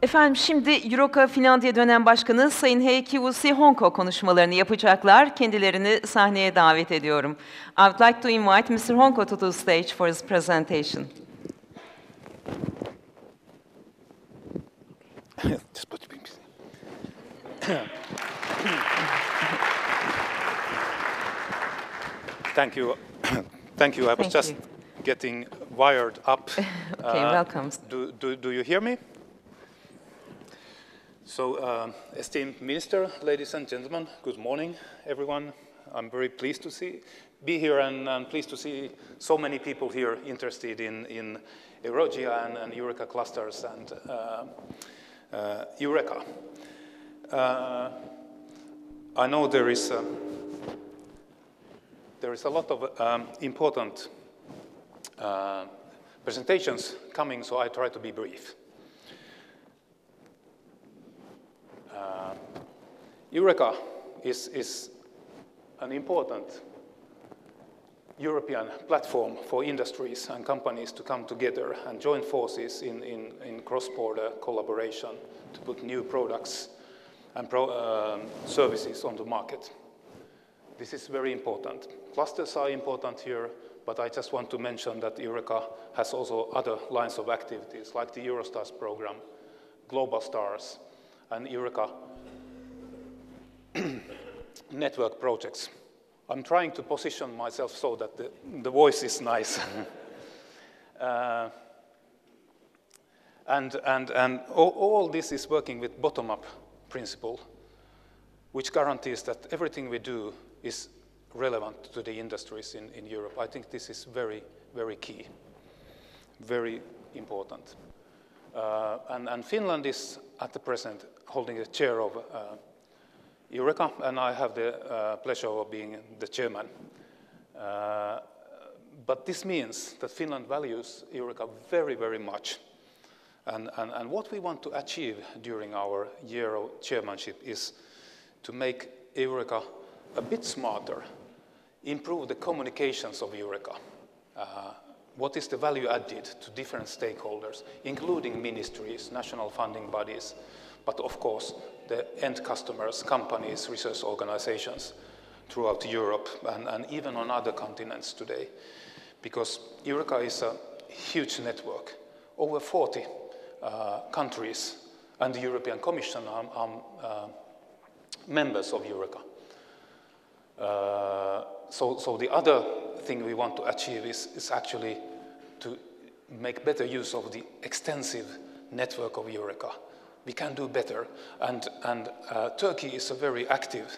Efendim şimdi Eurogia Finlandiya Dönem Başkanı Sayın Heikki, Uusi, Honko konuşmalarını yapacaklar. Kendilerini sahneye davet ediyorum. I would like to invite Mr. Honko to the stage for his presentation. Thank you. Thank you. I was just getting wired up. Okay, welcome. Do you hear me? So, esteemed Minister, ladies and gentlemen, good morning, everyone. I'm very pleased to be here and pleased to see so many people here interested in Eurogia and Eureka clusters and Eureka. I know there is a lot of important presentations coming, so I try to be brief. Eureka is an important European platform for industries and companies to come together and join forces in cross-border collaboration to put new products and services on the market. This is very important. Clusters are important here, but I just want to mention that Eureka has also other lines of activities, like the Eurostars program, Global Stars, and Eureka network projects. I'm trying to position myself so that the voice is nice. And all this is working with bottom-up principle, which guarantees that everything we do is relevant to the industries in Europe. I think this is very, very key, very important. And Finland is, at the present, holding the chair of Eureka, and I have the pleasure of being the chairman. But this means that Finland values Eureka very, very much. And what we want to achieve during our year of chairmanship is to make Eureka a bit smarter, improve the communications of Eureka. What is the value added to different stakeholders, including ministries, national funding bodies, but of course, the end customers, companies, research organizations throughout Europe and even on other continents today. Because Eureka is a huge network. Over 40 countries and the European Commission are members of Eureka. So the other thing we want to achieve is actually to make better use of the extensive network of Eureka. We can do better, and Turkey is a very active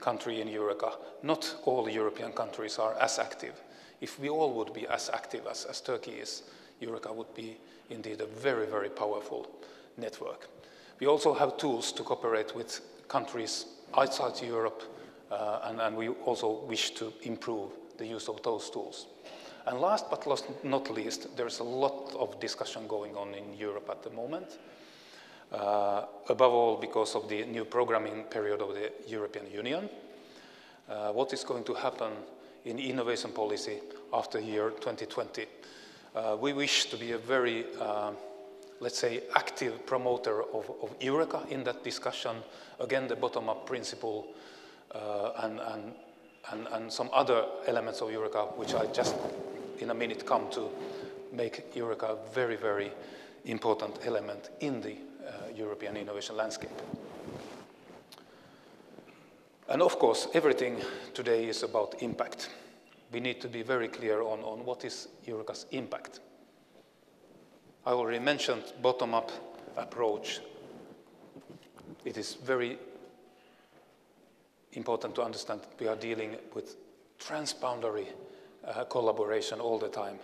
country in Eureka. Not all European countries are as active. If we all would be as active as Turkey is, Eureka would be indeed a very, very powerful network. We also have tools to cooperate with countries outside Europe, and we also wish to improve the use of those tools. And last but not least, there's a lot of discussion going on in Europe at the moment. Above all because of the new programming period of the European Union. What is going to happen in innovation policy after year 2020? We wish to be a very, let's say, active promoter of Eureka in that discussion. Again, the bottom-up principle and some other elements of Eureka, which I just in a minute come to, make Eureka a very, very important element in the European innovation landscape. And of course, everything today is about impact. We need to be very clear on what is Eureka's impact. I already mentioned bottom-up approach. It is very important to understand that we are dealing with transboundary collaboration all the time.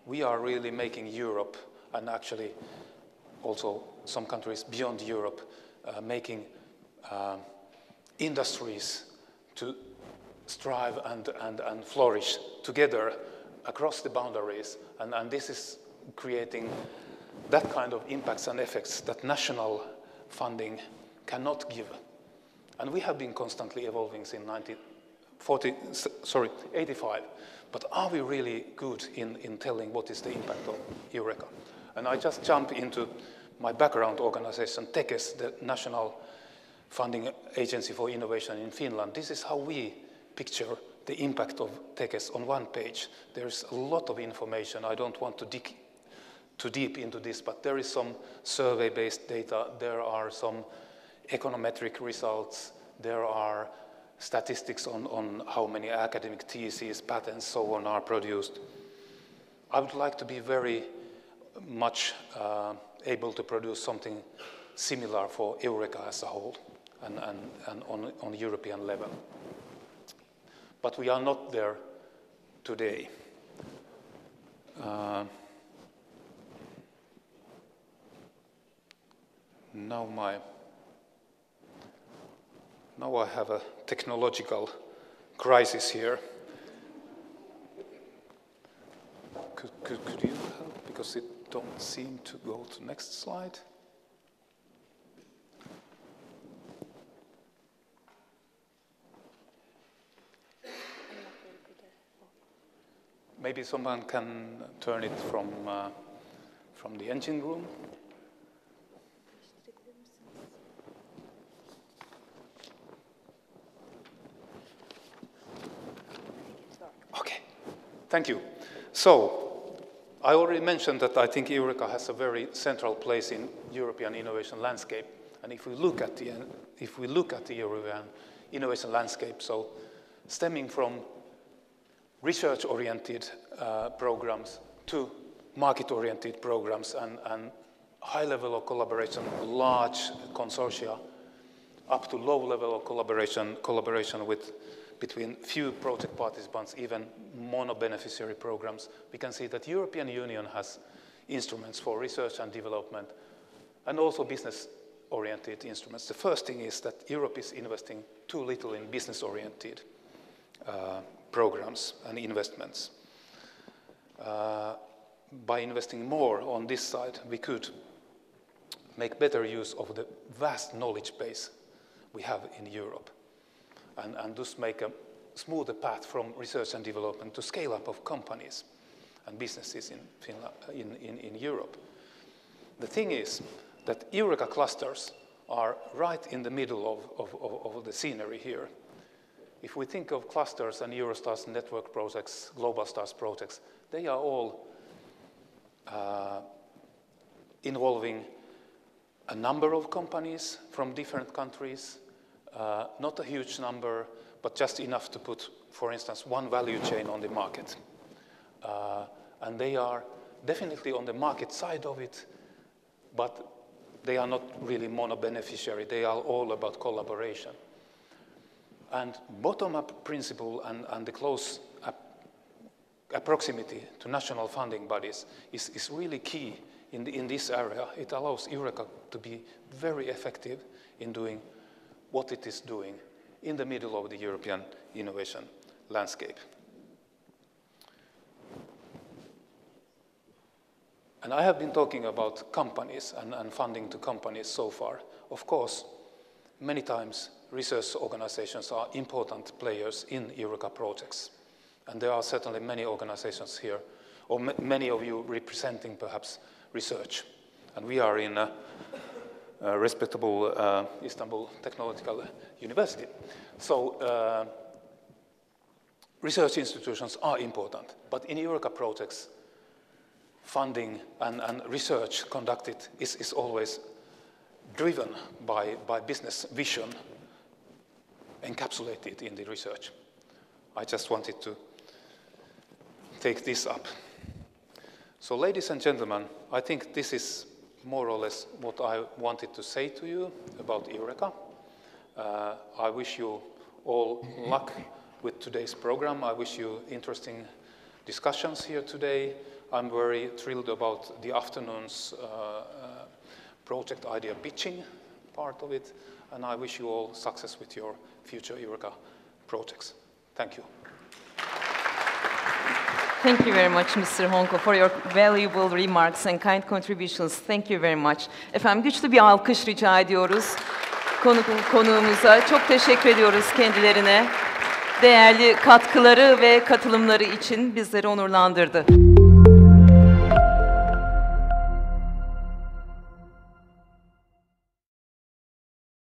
We are really making Europe, and actually also some countries beyond Europe, making industries to strive and flourish together across the boundaries. And this is creating that kind of impacts and effects that national funding cannot give. And we have been constantly evolving since 85. But are we really good in telling what is the impact of Eureka? And I just jump into my background organization, TEKES, the National Funding Agency for Innovation in Finland, this is how we picture the impact of TEKES on one page. There's a lot of information. I don't want to dig too deep into this, but there is some survey-based data, there are some econometric results, there are statistics on how many academic theses, patents, so on are produced. I would like to be very much able to produce something similar for Eureka as a whole and on European level. But we are not there today. Now I have a technological crisis here. Could you help? Because it don't seem to go to next slide. Maybe someone can turn it from the engine room. Okay, thank you. So, I already mentioned that I think Eureka has a very central place in European innovation landscape. And if we look at the European innovation landscape, so stemming from research-oriented programs to market-oriented programs and high level of collaboration, large consortia, up to low level of collaboration between few project participants, even mono-beneficiary programs, we can see that European Union has instruments for research and development and also business-oriented instruments. The first thing is that Europe is investing too little in business-oriented programs and investments. By investing more on this side, we could make better use of the vast knowledge base we have in Europe and thus make a smoother path from research and development to scale up of companies and businesses in Europe. The thing is that Eureka clusters are right in the middle of the scenery here. If we think of clusters and Eurostars network projects, Global Stars projects, they are all involving a number of companies from different countries, not a huge number, but just enough to put, for instance, one value chain on the market. And they are definitely on the market side of it, but they are not really mono-beneficiary. They are all about collaboration. And bottom-up principle and the close proximity to national funding bodies is really key in this area. It allows Eureka to be very effective in doing what it is doing in the middle of the European innovation landscape. And I have been talking about companies and funding to companies so far. Of course, many times research organizations are important players in Eureka projects. And there are certainly many organizations here, or many of you representing perhaps research. And we are in a respectable Istanbul Technological University. So research institutions are important, but in Eureka projects, funding and research conducted is always driven by business vision encapsulated in the research. I just wanted to take this up. So ladies and gentlemen, I think this is more or less what I wanted to say to you about Eureka. I wish you all luck with today's program. I wish you interesting discussions here today. I'm very thrilled about the afternoon's project idea pitching part of it, and I wish you all success with your future Eureka projects. Thank you. Thank you very much, Mr. Honko, for your valuable remarks and kind contributions. Thank you very much. Efendim, güçlü bir alkış rica ediyoruz konuğumuza. Çok teşekkür ediyoruz kendilerine. Değerli katkıları ve katılımları için bizleri onurlandırdı.